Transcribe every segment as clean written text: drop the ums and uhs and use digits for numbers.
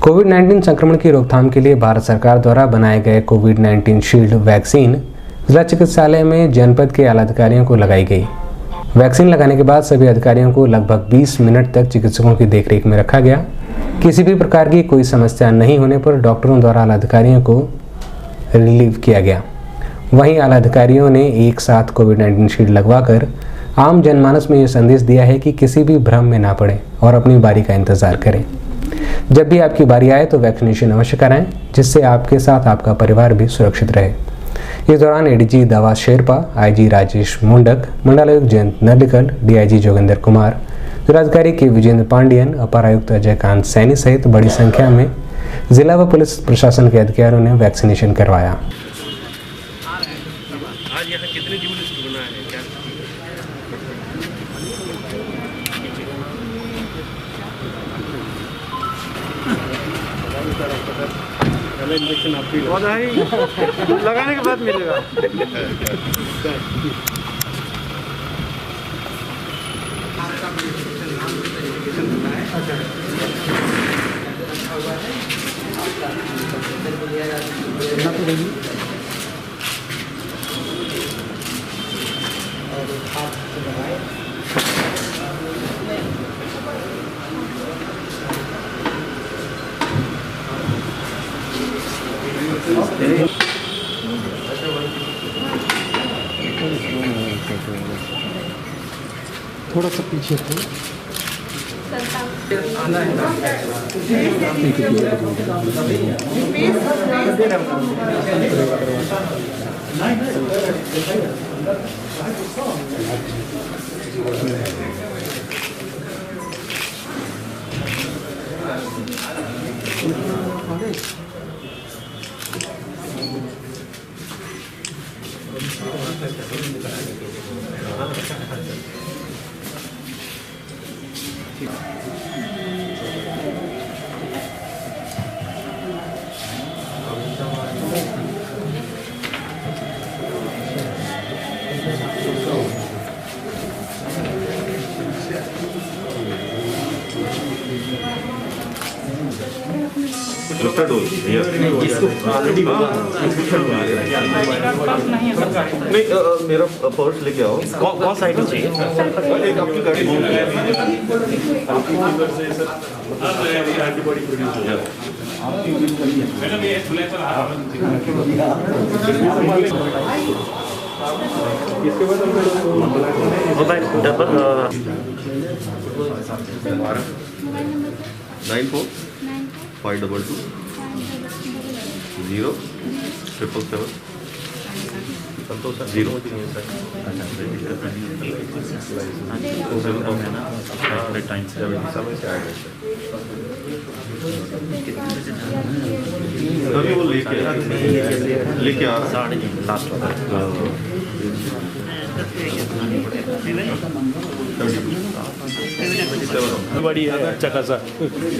कोविड-19 संक्रमण की रोकथाम के लिए भारत सरकार द्वारा बनाए गए कोविड-19 शील्ड वैक्सीन जिला चिकित्सालय में जनपद के आला अधिकारियों को लगाई गई। वैक्सीन लगाने के बाद सभी अधिकारियों को लगभग 20 मिनट तक चिकित्सकों की देखरेख में रखा गया। किसी भी प्रकार की कोई समस्या नहीं होने पर डॉक्टरों द्वारा आला अधिकारियों को रिलीव किया गया। वहीं आला अधिकारियों ने एक साथ कोविड-19 शील्ड लगवाकर आम जनमानस में यह संदेश दिया है कि किसी भी भ्रम में ना पड़े और अपनी बारी का इंतजार करें। जब भी आपकी बारी आए तो वैक्सीनेशन अवश्य कराएं, जिससे आपके साथ आपका परिवार भी सुरक्षित रहे। इस दौरान एडीजी दावा शेरपा, आईजी राजेश मुंडक, मंडलायुक्त जयंत नर्लिकल, डीआईजी जोगिंदर कुमार, जिलाधिकारी के विजेंद्र पांडियन, अपर आयुक्त अजयकांत सैनी सहित बड़ी संख्या में जिला व पुलिस प्रशासन के अधिकारियों ने वैक्सीनेशन करवाया। आज यहाँ कितने जर्नलिस्ट बना है क्या? पहले इंजेक्शन आपकी लगाने के बाद मिलेगा। थोड़ा सा पीछे थे। दूसरा डोज इसको ऑलरेडी नहीं, मेरा पर्स लेके आओ। कौन सा आइटम चाहिए? एक आपकी गाड़ी एंटीबॉडी प्रोड्यूस हो जाए। इसके बाद डबल 94 522 0 777 संतोष सर 0 तभी वो लेके आ लास्ट बड़ी है अच्छा खासा।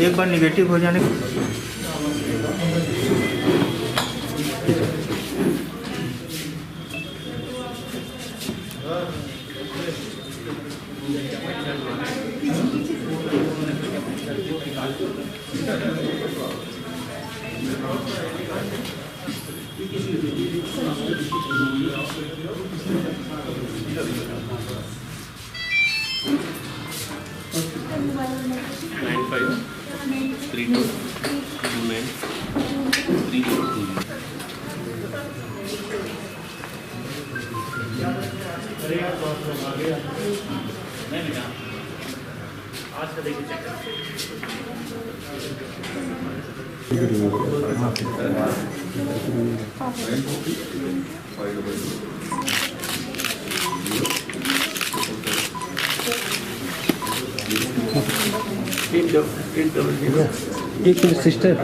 एक बार निगेटिव हो जाने एक सिस्टर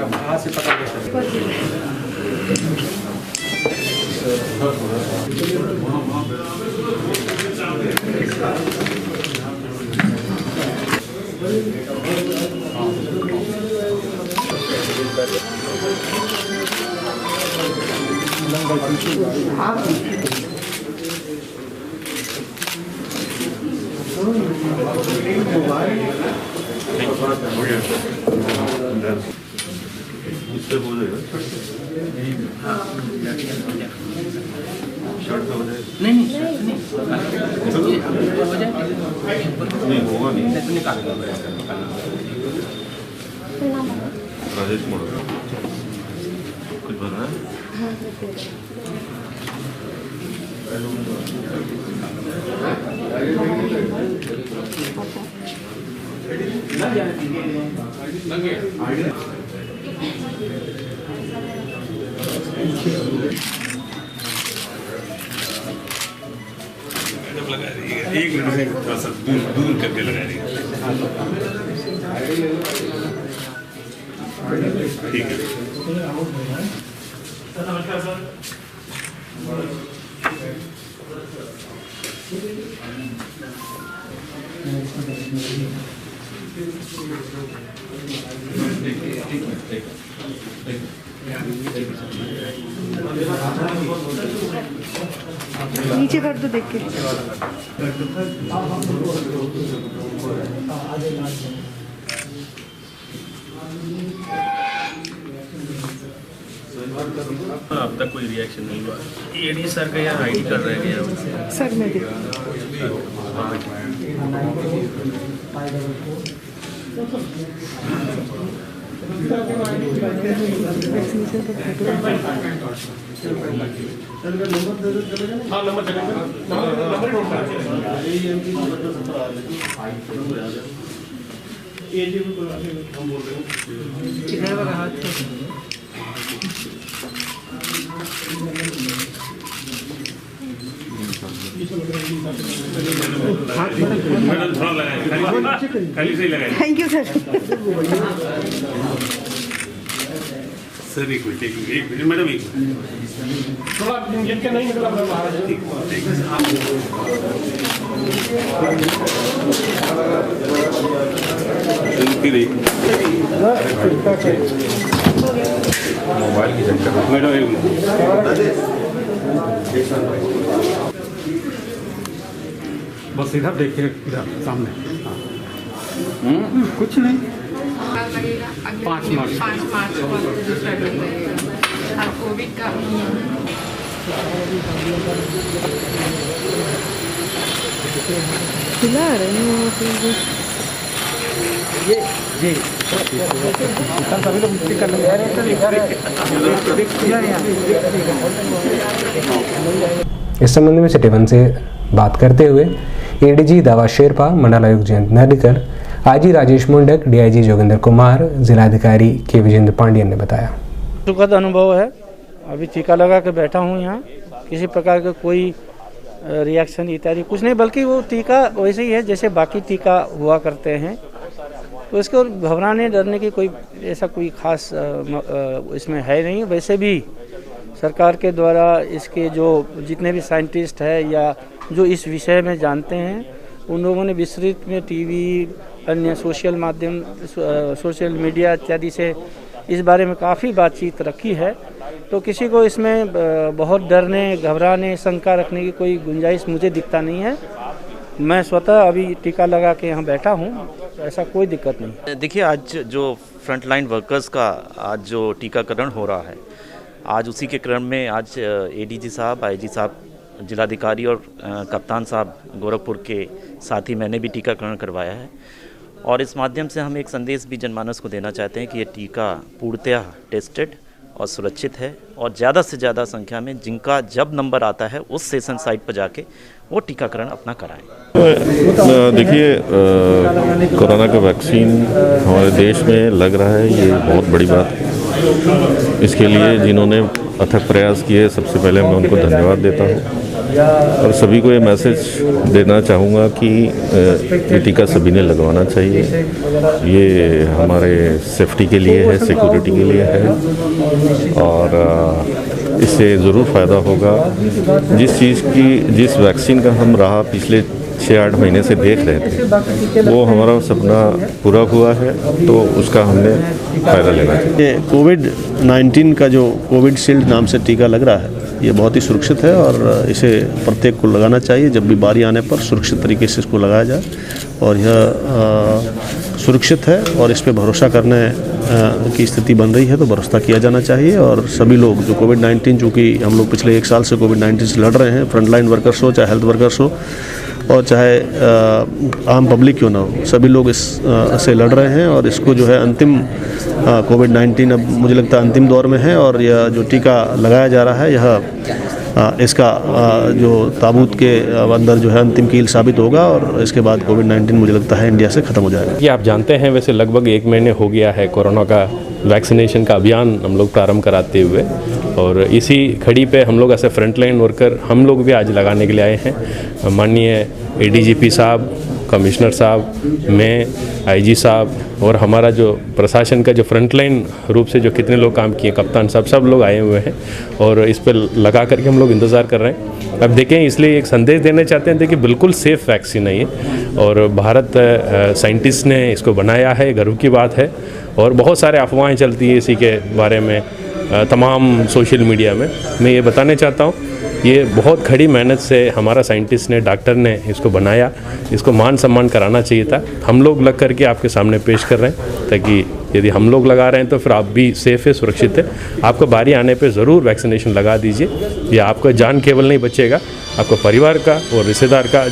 इससे हो जाएगा शर्ट का हो जाएगा नहीं नहीं होगा नहीं राजेश मोड़ कुछ बोलना है लगा रही है 1 मिनट से थोड़ा सा दूर करके लगा रही है ठीक है नमस्कार सर नीचे कर दो देख के अब तक कोई रिएक्शन नहीं हुआ। एडी सर का यहाँ आईडी कार्ड रह गया सर मैं देख मैडम थोड़ा लगाए खाली से ही लगाए थैंक यू सर सर एक मिनट मैडम एक मिनट मोबाइल की चक्कर मैडम एक मिनट बस इधर देखिए इधर सामने कुछ नहीं 5 मार्च को दूसरा डोज लगेगा और कोविड का खिला रहे हैं जी सभी लोग टिकट इस संबंध में सिटी वन से बात करते हुए एडीजी दावा शेरपा, मंडलायुक्त जयंत नार्लिकर, आईजी राजेश मुंडक, डीआईजी जोगिंदर कुमार, जिलाधिकारी के विजेंद्र पांडियन ने बताया। सुखद अनुभव है। अभी टीका लगा के बैठा हूँ यहाँ, किसी प्रकार का कोई रिएक्शन इत्यादि कुछ नहीं, बल्कि वो टीका वैसे ही है जैसे बाकी टीका हुआ करते हैं। तो इसको घबराने डरने की कोई ऐसा कोई खास इसमें है नहीं। वैसे भी सरकार के द्वारा इसके जो जितने भी साइंटिस्ट हैं या जो इस विषय में जानते हैं, उन लोगों ने विस्तृत में टीवी, अन्य सोशल माध्यम, सोशल मीडिया इत्यादि से इस बारे में काफ़ी बातचीत रखी है। तो किसी को इसमें बहुत डरने, घबराने, शंका रखने की कोई गुंजाइश मुझे दिखता नहीं है। मैं स्वतः अभी टीका लगा के यहाँ बैठा हूँ, ऐसा कोई दिक्कत नहीं। देखिए, आज जो फ्रंटलाइन वर्कर्स का आज जो टीकाकरण हो रहा है, आज उसी के क्रम में आज एडीजी साहब, आईजी साहब, जिलाधिकारी और कप्तान साहब गोरखपुर के साथ ही मैंने भी टीकाकरण करवाया है। और इस माध्यम से हम एक संदेश भी जनमानस को देना चाहते हैं कि ये टीका पूर्णतः टेस्टेड और सुरक्षित है, और ज़्यादा से ज़्यादा संख्या में जिनका जब नंबर आता है उस सेशन साइट पर जाके वो टीकाकरण अपना कराएं। देखिए, कोरोना का वैक्सीन हमारे देश में लग रहा है, ये बहुत बड़ी बात है। इसके लिए जिन्होंने अथक प्रयास किए, सबसे पहले मैं उनको धन्यवाद देता हूँ। और सभी को ये मैसेज देना चाहूँगा कि ये टीका सभी ने लगवाना चाहिए। ये हमारे सेफ्टी के लिए है, सिक्योरिटी के लिए है, और इससे ज़रूर फ़ायदा होगा। जिस वैक्सीन का हम राह पिछले 6-8 महीने से देख रहे थे, वो हमारा सपना पूरा हुआ है, तो उसका हमने फ़ायदा लेना चाहिए। कोविड-19 का जो कोविड शील्ड नाम से टीका लग रहा है, ये बहुत ही सुरक्षित है और इसे प्रत्येक को लगाना चाहिए। जब भी बारी आने पर सुरक्षित तरीके से इसको लगाया जाए, और यह सुरक्षित है और इस पे भरोसा करने की स्थिति बन रही है, तो भरोसा किया जाना चाहिए। और सभी लोग जो कोविड-19, चूँकि हम लोग पिछले 1 साल से कोविड-19 से लड़ रहे हैं, फ्रंटलाइन वर्कर्स हो चाहे हेल्थ वर्कर्स हो और चाहे आम पब्लिक क्यों ना हो, सभी लोग इस से लड़ रहे हैं। और इसको जो है अंतिम कोविड-19 अब मुझे लगता है अंतिम दौर में है और यह जो टीका लगाया जा रहा है यह इसका जो ताबूत के अंदर जो है अंतिम कील साबित होगा और इसके बाद कोविड-19 मुझे लगता है इंडिया से ख़त्म हो जाएगा। ये आप जानते हैं वैसे लगभग 1 महीने हो गया है कोरोना का वैक्सीनेशन का अभियान हम लोग प्रारंभ कराते हुए, और इसी खड़ी पे हम लोग ऐसे फ्रंटलाइन वर्कर हम लोग भी आज लगाने के लिए आए हैं। माननीय एडीजीपी साहब, कमिश्नर साहब, मैं, आईजी साहब और हमारा जो प्रशासन का जो फ्रंटलाइन रूप से जो कितने लोग काम किए, कप्तान साहब, सब लोग आए हुए हैं और इस पर लगा करके हम लोग इंतज़ार कर रहे हैं। अब देखें, इसलिए एक संदेश देना चाहते हैं कि बिल्कुल सेफ़ वैक्सीन है ये और भारत साइंटिस्ट ने इसको बनाया है, गर्व की बात है। और बहुत सारे अफवाहें चलती है इसी के बारे में तमाम सोशल मीडिया में। मैं ये बताना चाहता हूँ ये बहुत खड़ी मेहनत से हमारा साइंटिस्ट ने, डॉक्टर ने इसको बनाया, इसको मान सम्मान कराना चाहिए था। हम लोग लग करके आपके सामने पेश कर रहे हैं ताकि यदि हम लोग लगा रहे हैं तो फिर आप भी सेफ़ है, सुरक्षित है। आपको बारी आने पे ज़रूर वैक्सीनेशन लगा दीजिए। ये आपका जान केवल नहीं बचेगा, आपको परिवार का और रिश्तेदार का